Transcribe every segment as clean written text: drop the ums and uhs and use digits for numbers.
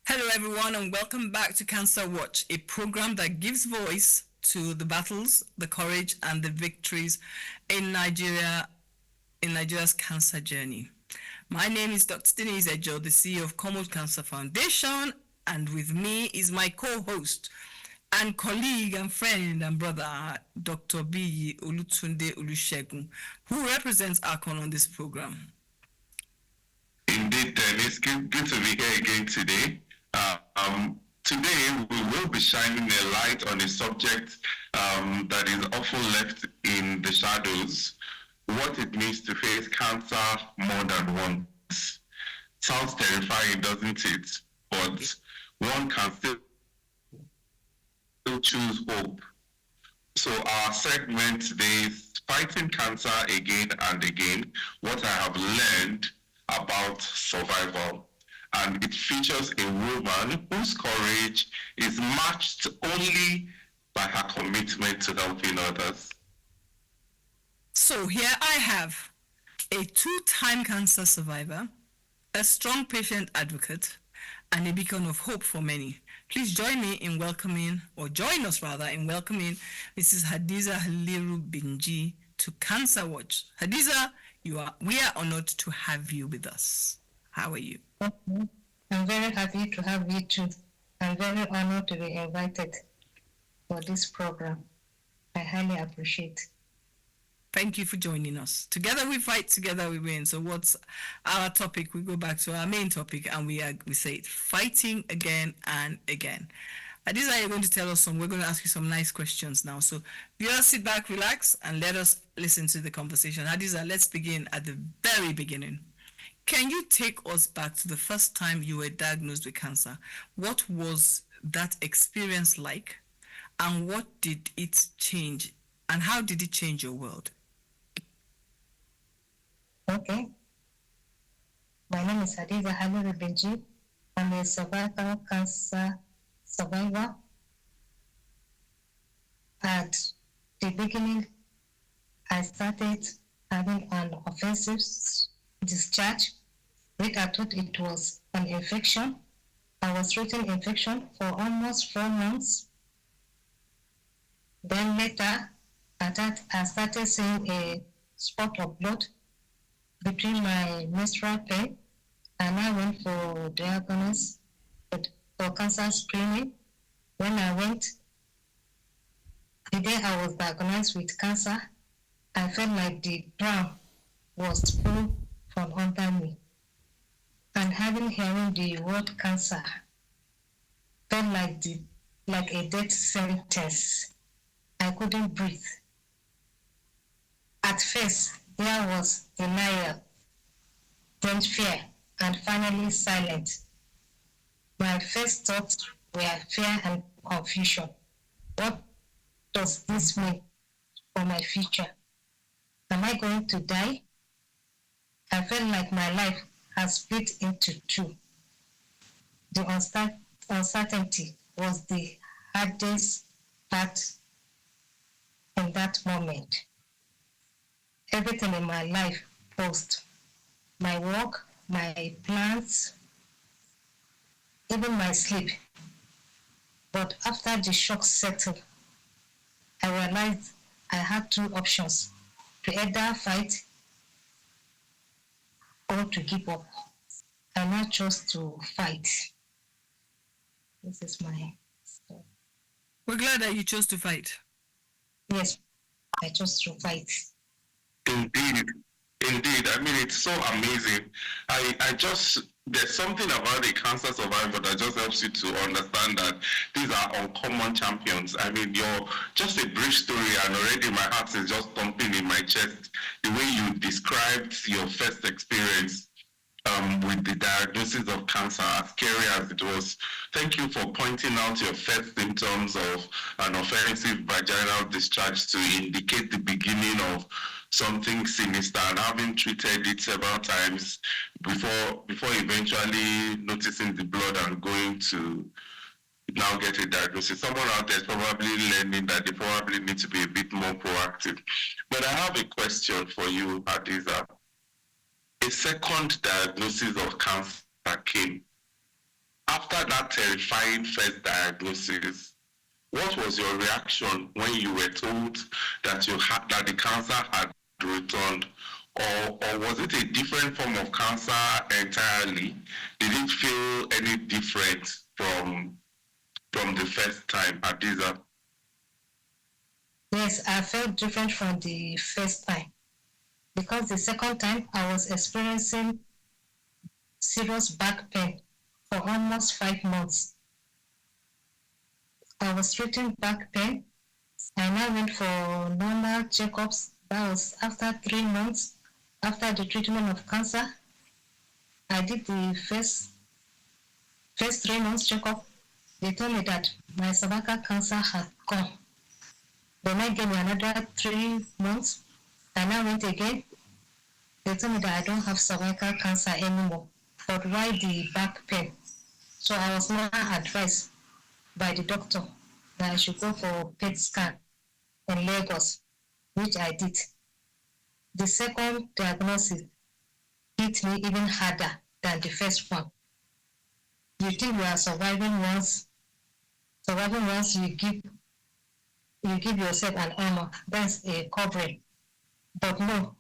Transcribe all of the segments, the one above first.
Hello, everyone, and welcome back to Cancer Watch, a program that gives voice to the battles, the courage, and the victories in Nigeria's cancer journey. My name is Dr. Denise Ejo, the CEO of Common Cancer Foundation, and with me is my co-host and colleague and friend and brother, Dr. Binji Olutunde Olusegun, who represents ACON on this program. Indeed, it's good to be here again today. Today, we will be shining a light on a subject that is often left in the shadows, what it means to face cancer more than once. Sounds terrifying, doesn't it? But one can still choose hope. So our segment today is fighting cancer again and again, what I have learned about survival. And it features a woman whose courage is matched only by her commitment to helping others. So here I have a two-time cancer survivor, a strong patient advocate, and a beacon of hope for many. Please join me in welcoming, or join us rather, in welcoming Mrs. Hadiza Haliru Binji to Cancer Watch. Hadiza, we are honored to have you with us. How are you? Okay. I'm very happy to have you too. I'm very honored to be invited for this program. I highly appreciate. Thank you for joining us. Together we fight, together we win. So what's our topic? We go back to our main topic and we say it, fighting again and again. Hadiza, you're going to tell us some. We're going to ask you some nice questions now. So viewers, sit back, relax, and let us listen to the conversation. Hadiza, let's begin at the very beginning. Can you take us back to the first time you were diagnosed with cancer? What was that experience like? And what did it change? And how did it change your world? Okay. My name is Hadiza Haliru Binji. I'm a cervical cancer survivor. At the beginning, I started having an offensive discharge, which I thought it was an infection. I was treating infection for almost 4 months. Then later, I started seeing a spot of blood between my menstrual pain, and I went for diagnosis for cancer screening. When I went, the day I was diagnosed with cancer, I felt like the ground was pulled from under me. And having hearing the word cancer felt like a death sentence. I couldn't breathe. At first, there was denial, then fear, and finally silence. My first thoughts were fear and confusion. What does this mean for my future? Am I going to die? I felt like my life has split into two. The uncertainty was the hardest part in that moment. Everything in my life paused. My work, my plans, even my sleep. But after the shock settled, I realized I had two options: to either fight or to give up. I now chose to fight. This is my story. We're glad that you chose to fight. Yes, I chose to fight. Indeed, indeed. I mean, it's so amazing. There's something about a cancer survivor that just helps you to understand that these are uncommon champions. I mean, you're just a brief story, and already my heart is just thumping in my chest. The way you described your first experience with the diagnosis of cancer, as scary as it was. Thank you for pointing out your first symptoms of an offensive vaginal discharge to indicate the beginning of something sinister, and having treated it several times before eventually noticing the blood and going to now get a diagnosis. Someone out there is probably learning that they probably need to be a bit more proactive. But I have a question for you, Hadiza. A second diagnosis of cancer came. After after that terrifying first diagnosis, what was your reaction when you were told that that the cancer had returned, or was it a different form of cancer entirely? Did it feel any different from the first time, Hadiza? Yes, I felt different from the first time because the second time I was experiencing serious back pain for almost 5 months. I was treating back pain. I now went for normal checkups. That was after 3 months after the treatment of cancer. I did the first 3 months checkup. They told me that my cervical cancer had gone. Then I gave me another 3 months. I now went again. They told me that I don't have cervical cancer anymore. But why the back pain? So I was now advised by the doctor that I should go for PET scan in Lagos, which I did. The second diagnosis hit me even harder than the first one. You think you are surviving once you give yourself an honor, that's a covering. But no,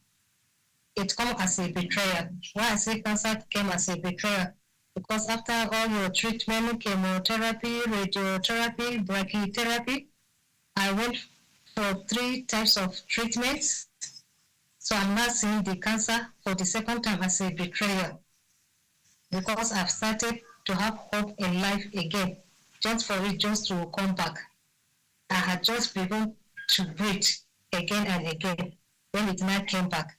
it comes as a betrayal. Why I say cancer came as a betrayal? Because after all your treatment, chemotherapy, radiotherapy, brachytherapy, I went for 3 types of treatments. So I'm not seeing the cancer for the second time as a betrayal because I've started to have hope in life again, just for it just to come back. I had just begun to breathe again and again when it now came back.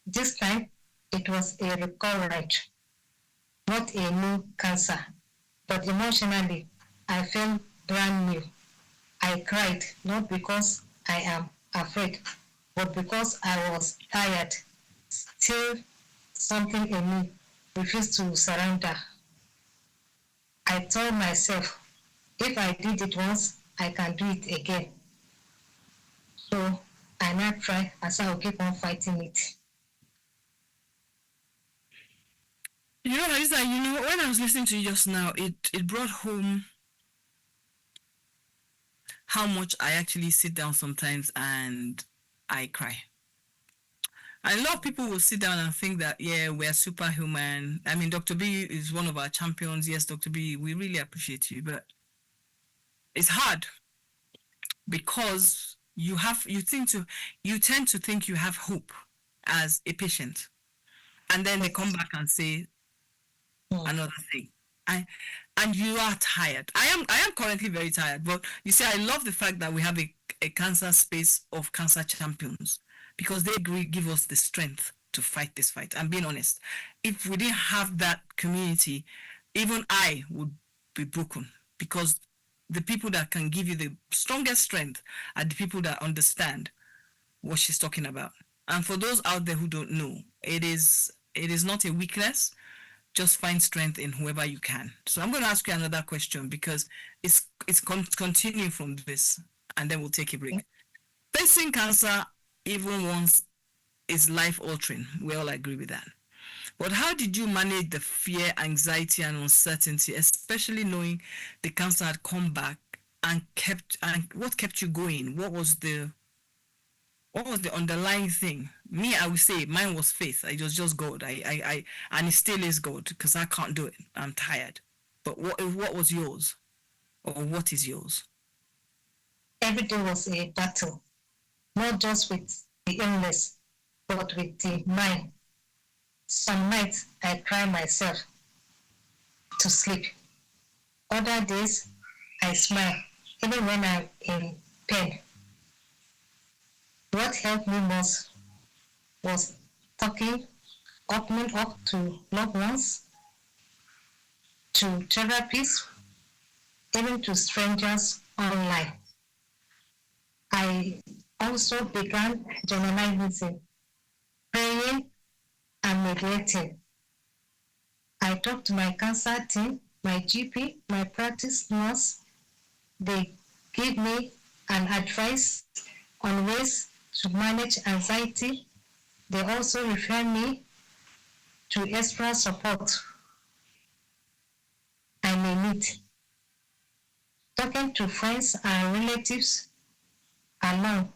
This time, it was a recurrent, not a new cancer. But emotionally, I felt brand new. I cried, not because I am afraid, but because I was tired. Still, something in me refused to surrender. I told myself, if I did it once, I can do it again. So I now try as I will keep on fighting it. Hadiza, when I was listening to you just now, it brought home how much I actually sit down sometimes and I cry. And a lot of people will sit down and think that, yeah, we're superhuman. I mean, Dr. B is one of our champions. Yes, Dr. B, we really appreciate you, but it's hard because you tend to think you have hope as a patient, and then they come back and say another thing, and you are tired. I am currently very tired, but you see, I love the fact that we have a cancer space of cancer champions because they give us the strength to fight this fight. I'm being honest. If we didn't have that community, even I would be broken because the people that can give you the strongest strength are the people that understand what she's talking about. And for those out there who don't know, it is not a weakness. Just find strength in whoever you can. So I'm going to ask you another question because it's continuing from this, and then we'll take a break. Facing cancer even once is life-altering. We all agree with that. But how did you manage the fear, anxiety, and uncertainty, especially knowing the cancer had come back and what kept you going? What was the underlying thing? Me, I would say mine was faith. It was just God. I and it still is God because I can't do it. I'm tired. But what was yours, or what is yours? Every day was a battle, not just with the illness, but with the mind. Some nights I cry myself to sleep. Other days I smile, even when I'm in pain. What helped me most was opening up to loved ones, to therapists, even to strangers online. I also began journalizing, praying, and meditating. I talked to my cancer team, my GP, my practice nurse. They gave me an advice on ways to manage anxiety. They also refer me to extra support I may it. Talking to friends and relatives along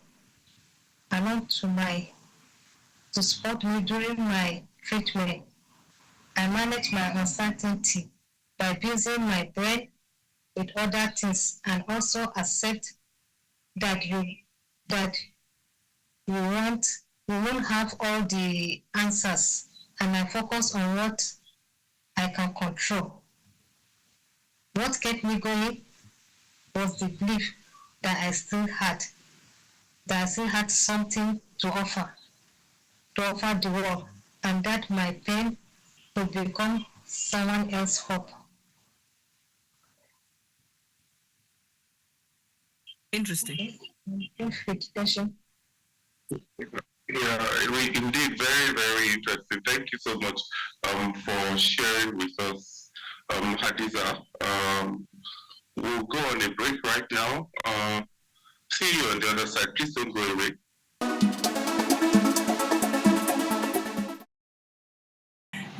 to support me during my treatment. I manage my uncertainty by busy my brain with other things and also accept that that you won't have all the answers, and I focus on what I can control. What kept me going was the belief that I still had something to offer the world, and that my pain would become someone else's hope. Interesting. Yeah, indeed, very, very interesting. Thank you so much for sharing with us, Hadiza. We'll go on a break right now. See you on the other side. Please don't go away.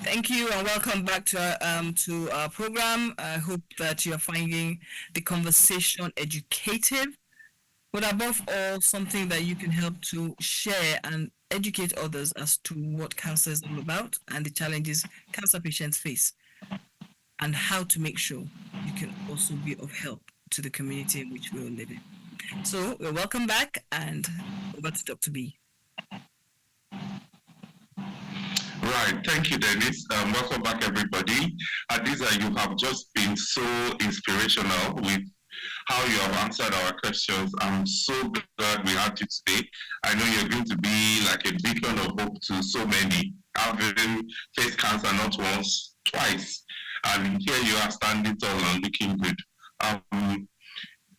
Thank you and welcome back to our program. I hope that you are finding the conversation educative, but above all, something that you can help to share and educate others as to what cancer is all about and the challenges cancer patients face, and how to make sure you can also be of help to the community in which we all live in. So, welcome back, and over to Dr. B. Right. Thank you, Dennis. Welcome back, everybody. Hadiza, you have just been so inspirational with how you have answered our questions. I'm so glad we had you today. I know you're going to be like a beacon of hope to so many, having faced cancer not once, twice. And here you are standing tall and looking good.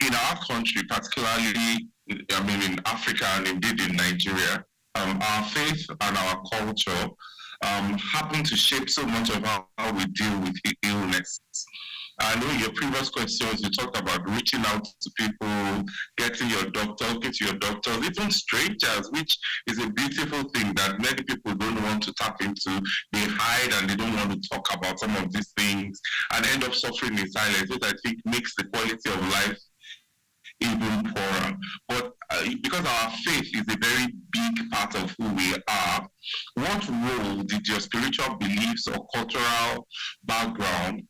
In our country, particularly, in Africa and indeed in Nigeria, our faith and our culture happen to shape so much of how we deal with illness. I know in your previous questions, you talked about reaching out to people, getting your doctor, talking to your doctors, even strangers, which is a beautiful thing that many people don't want to tap into. They hide and they don't want to talk about some of these things and end up suffering in silence, which I think makes the quality of life even poorer. But because our faith is a very big part of who we are, what role did your spiritual beliefs or cultural background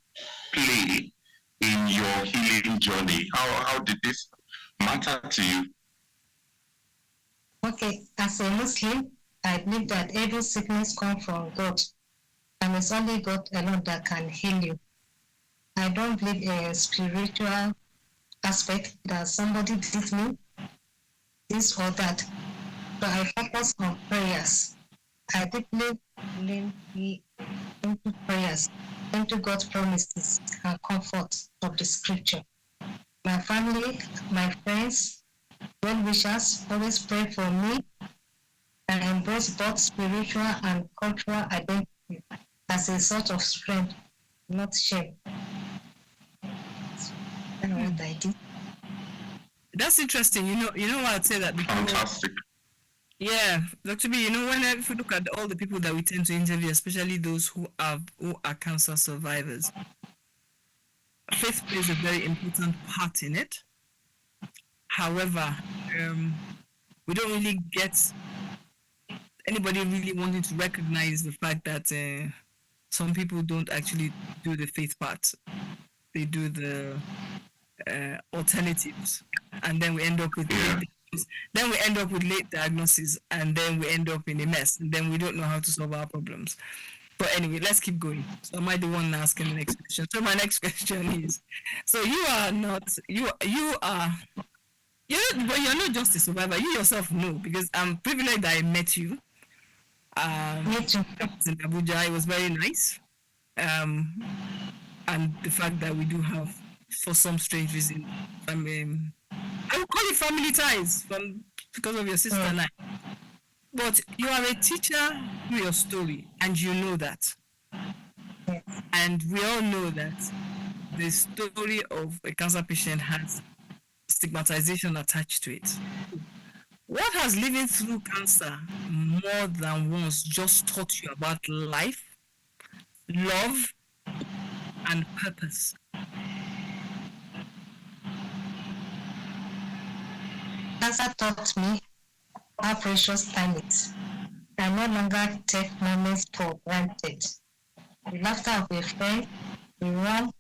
play in your healing journey? How did this matter to you? Okay, as a Muslim, I believe that every sickness comes from God, and it's only God alone that can heal you. I don't believe in a spiritual aspect that somebody did me this or that. So I focus on prayers. I deeply lean into prayers, into God's promises and comfort of the scripture. My family, my friends, well-wishers always pray for me and embrace both spiritual and cultural identity as a sort of strength, not shame. I know what I did. That's interesting. You know why I'd say that? Because, Fantastic. yeah, Dr. B, if you look at all the people that we tend to interview, especially those who are cancer survivors, faith plays a very important part in it. However, we don't really get anybody really wanting to recognize the fact that some people don't actually do the faith part. They do the alternatives, and then we end up with late diagnosis, and then we end up in a mess, and then we don't know how to solve our problems. But anyway, let's keep going. So am I the one asking the next question? So my next question is: so you're not just a survivor. You yourself know, because I'm privileged that I met you. Me too. In Abuja, it was very nice. And the fact that we do have, for some strange reason, I would call it family ties because of your sister and I. But you are a teacher through your story, and you know that. Yes. And we all know that the story of a cancer patient has stigmatization attached to it. What has living through cancer more than once just taught you about life, love, and purpose? Cancer taught me how precious time is. I no longer take moments for granted. The laughter of a friend, the warmth,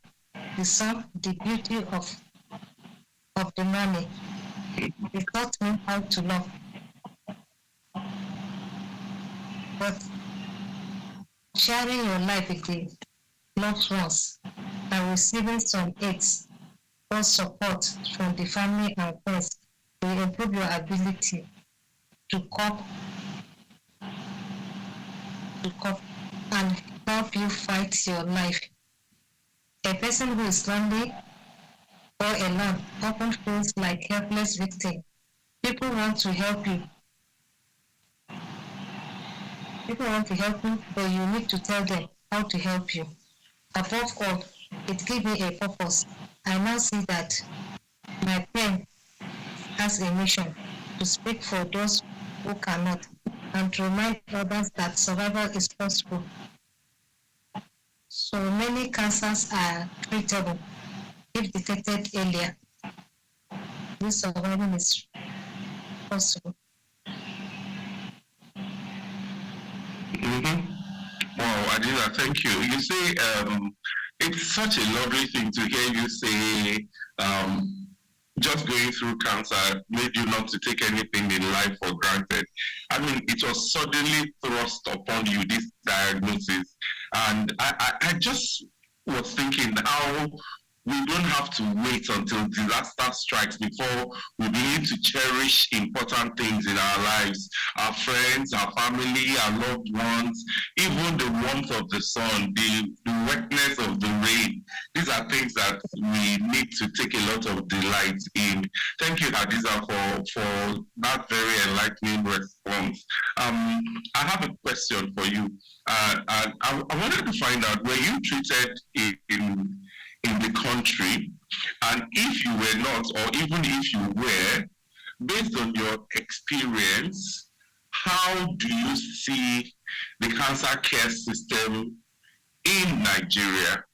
the sun, the beauty of the morning. It taught me how to love. But sharing your life with the loved ones and receiving some aids or support from the family and friends will improve your ability to cope and help you fight your life. A person who is lonely or alone often feels like helpless victim. People want to help you. People want to help you, but you need to tell them how to help you. Above all, it gives me a purpose. I now see that my pen has a mission to speak for those who cannot and to remind others that survival is possible. So many cancers are treatable if detected earlier. This survival is possible. Mm-hmm. Wow, Hadiza, thank you. You say it's such a lovely thing to hear you say just going through cancer made you not to take anything in life for granted. I mean, it was suddenly thrust upon you, this diagnosis. And I just was thinking how we don't have to wait until disaster strikes before we begin to cherish important things in our lives, our friends, our family, our loved ones, even the warmth of the sun, the wetness of the rain. These are things that we need to take a lot of delight in. Thank you, Hadiza, for that very enlightening response. I have a question for you. And I wanted to find out, were you treated in the country? And if you were not, or even if you were, based on your experience, how do you see the cancer care system in Nigeria?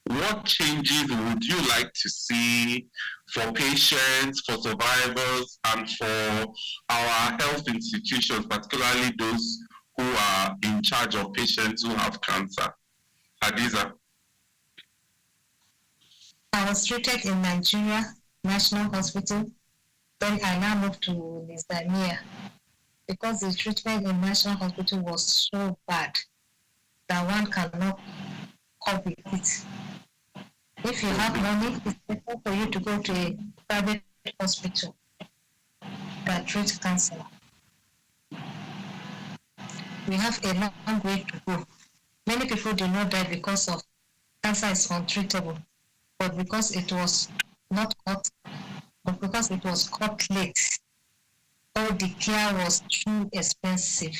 What changes would you like to see for patients, for survivors, and for our health institutions, particularly those who are in charge of patients who have cancer? Hadiza. I was treated in Nigeria National Hospital. Then I now moved to Nizamia because the treatment in National Hospital was so bad that one cannot cope with it. If you have money, it's better for you to go to a private hospital that treats cancer. We have a long way to go. Many people do not die because of cancer is untreatable, but because it was not caught, but because it was caught late, or the care was too expensive.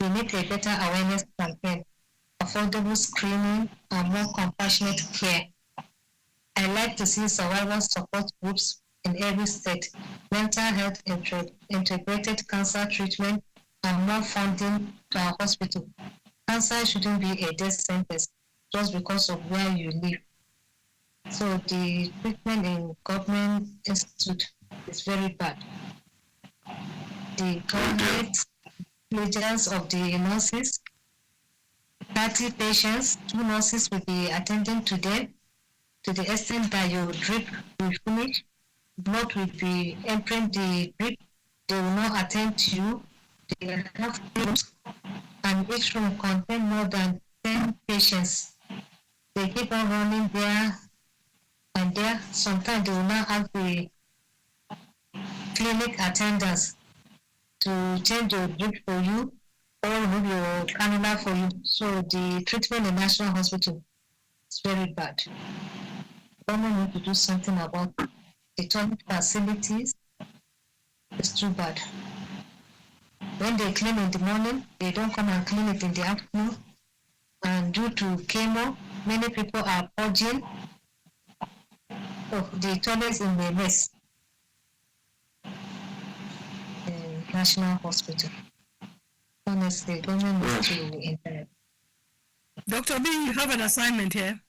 We need a better awareness campaign, affordable screening, and more compassionate care. I like to see survivor support groups in every state, mental health integrated cancer treatment, and more funding to our hospital. Cancer shouldn't be a death sentence just because of where you live. So the treatment in government institute is very bad. The government negligence of the nurses, 30 patients, 2 nurses will be attending to them to the extent that your drip will finish, blood will be entering the drip, they will not attend to you, they have rooms, and each room contain more than 10 patients. They keep on running there and there. Sometimes they will not have the clinic attendants to change your drip for you or remove your cannula for you. So the treatment in National Hospital is very bad. Government need to do something about the toilet facilities. It's too bad. When they clean in the morning, they don't come and clean it in the afternoon. And due to chemo, many people are purging. Oh, the toilets in the mess. National Hospital. Honestly, government needs to intervene. Dr. B, you have an assignment here.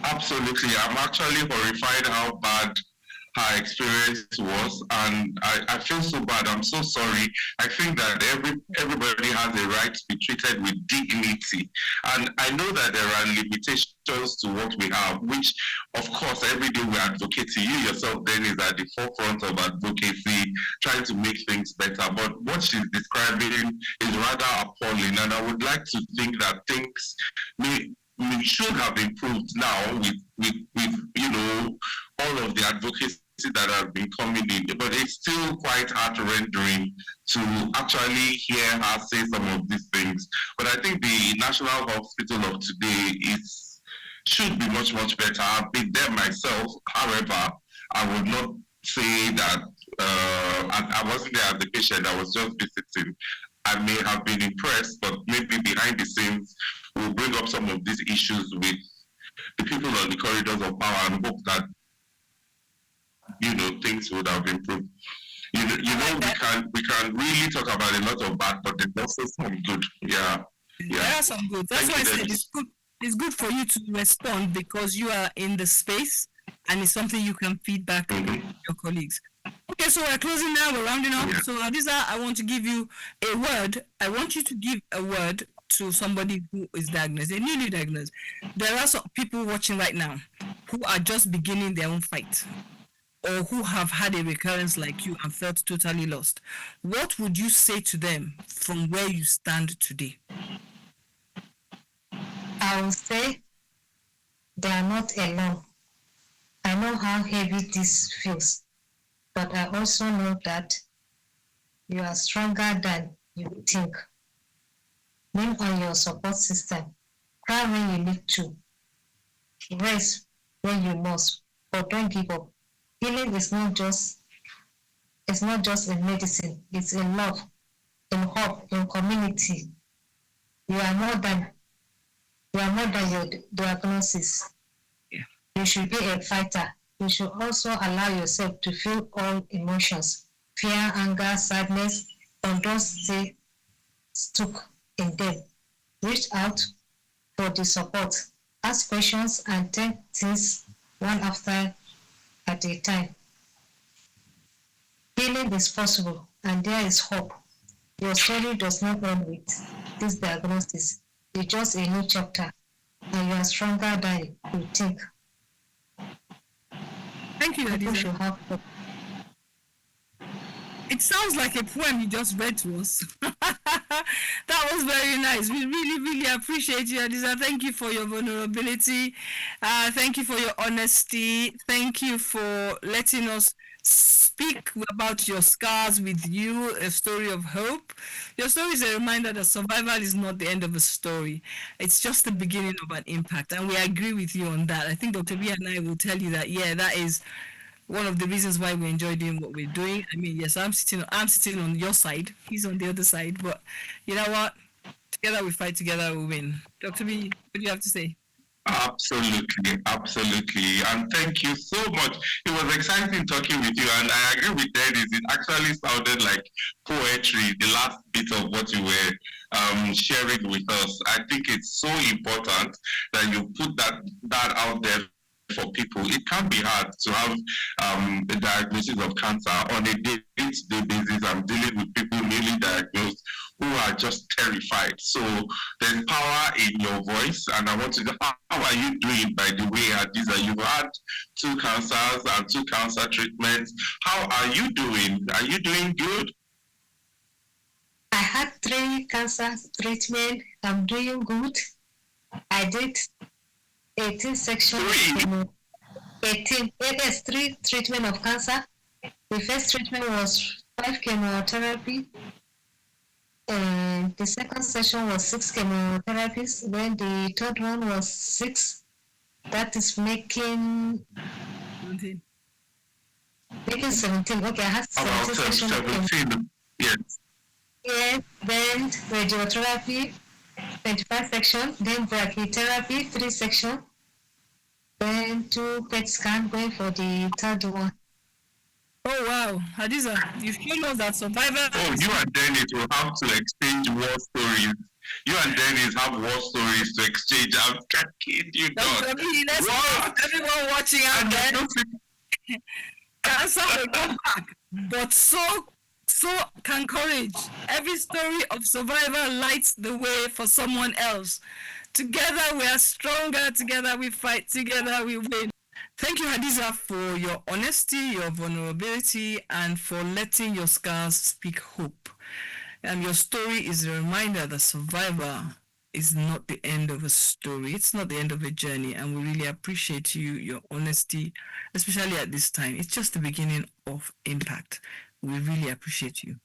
Absolutely. I'm actually horrified how bad her experience was, and I feel so bad. I'm so sorry. I think that everybody has a right to be treated with dignity, and I know that there are limitations to what we have, which, of course, every day we advocate. You yourself then is at the forefront of advocacy, trying to make things better. But what she's describing is rather appalling, and I would like to think that things may we should have improved now with all of the advocacy that have been coming in, but it's still quite heart rendering to actually hear her say some of these things. But I think the National Hospital of today is should be much better. I've been there myself. However, I would not say that I wasn't there as a patient. I was just visiting. I may have been impressed, but maybe behind the scenes we'll bring up some of these issues with the people on the corridors of power and hope that things would have improved. We can really talk about a lot of bad, but there's also some good. Yeah. There are some good. That's why I said it's good. It's good for you to respond because you are in the space and it's something you can feed back to your colleagues. Okay, so we're closing now. We're rounding up. Yeah. So Hadiza, I want to give you a word. I want you to give a word to somebody who is diagnosed, a newly diagnosed. There are some people watching right now who are just beginning their own fight, or who have had a recurrence like you and felt totally lost. What would you say to them from where you stand today? I will say they are not alone. I know how heavy this feels, but I also know that you are stronger than you think. Lean on your support system. Cry when you need to. Rest when you must, but don't give up. Healing is not just in medicine, it's in love, in hope, in community. You are more than your diagnosis. Yeah. You should be a fighter. You should also allow yourself to feel all emotions, fear, anger, sadness, and don't stay stuck in them. Reach out for the support. Ask questions and take things one after at a time. Healing is possible and there is hope. Your story does not end with this diagnosis. It's just a new chapter and you are stronger than you think. Thank you, Hadiza. It sounds like a poem you just read to us. That was very nice. We really appreciate you, Hadiza. Thank you for your vulnerability. Thank you for your honesty. Thank you for letting us speak about your scars with you, a story of hope. Your story is a reminder that survival is not the end of a story. It's just the beginning of an impact. And we agree with you on that. I think Dr. B and I will tell you that, that is one of the reasons why we enjoy doing what we're doing. I mean, yes, I'm sitting on your side. He's on the other side. But you know what? Together we fight, together we win. Dr. B, what do you have to say? Absolutely. And thank you so much. It was exciting talking with you. And I agree with Dennis. It actually sounded like poetry, the last bit of what you were sharing with us. I think it's so important that you put that out there for people. It can be hard to have a diagnosis of cancer on a day-to-day basis. I'm dealing with people newly diagnosed who are just terrified. So there's power in your voice, and I want to know, how are you doing, by the way, Hadiza? You've had 2 cancers and 2 cancer treatments. How are you doing? Are you doing good? I had 3 cancer treatments. I'm doing good. I did 18 sections. 18. Yes, 3 treatment of cancer. The first treatment was 5 chemotherapy. And the second session was 6 chemotherapies. Then the third one was 6. That is making 17. Making 17. Okay, I had 17 sessions. 17. Yes. Yeah, then radiotherapy, 25 sections. Then brachytherapy, 3 sections. Then 2 PET scan going for the third one. Oh wow, Hadiza, you've shown us that survivor. Oh, you and Dennis will have to exchange war stories. You and Dennis have war stories to exchange. I'm kidding you not. Everyone watching out there. Cancer will come back, but so can courage. Every story of survival lights the way for someone else. Together we are stronger. Together we fight. Together we win. Thank you, Hadiza, for your honesty, your vulnerability, and for letting your scars speak hope. Your story is a reminder that survival is not the end of a story. It's not the end of a journey, and we really appreciate you, your honesty, especially at this time. It's just the beginning of impact. We really appreciate you.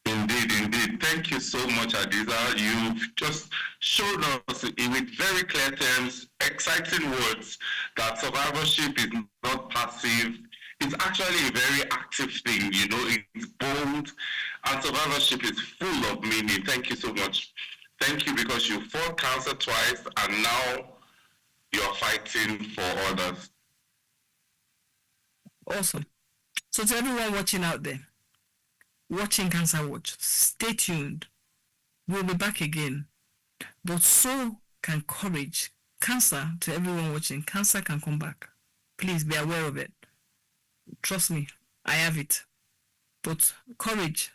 Indeed, indeed. Thank you so much, Hadiza. You've just shown us with very clear terms, exciting words, that survivorship is not passive. It's actually a very active thing, you know, it's bold, and survivorship is full of meaning. Thank you so much. Thank you because you fought cancer twice, and now you're fighting for others. Awesome. So to everyone watching out there, watching Cancer Watch, stay tuned. We'll be back again. But so can courage. Cancer, to everyone watching, cancer can come back. Please be aware of it. Trust me, I have it. But courage,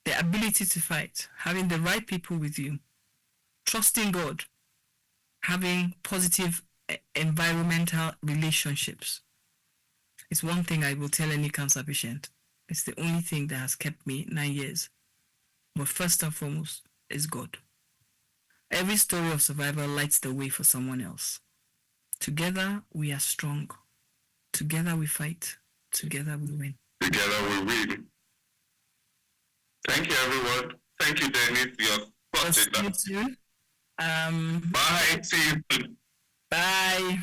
the ability to fight, having the right people with you, trusting God, having positive environmental relationships. It's one thing I will tell any cancer patient. It's the only thing that has kept me 9 years. But first and foremost is God. Every story of survival lights the way for someone else. Together we are strong. Together we fight. Together we win. Together we win. Thank you, everyone. Thank you, Dennis. You're such a... See you soon. Bye. See you soon. Bye.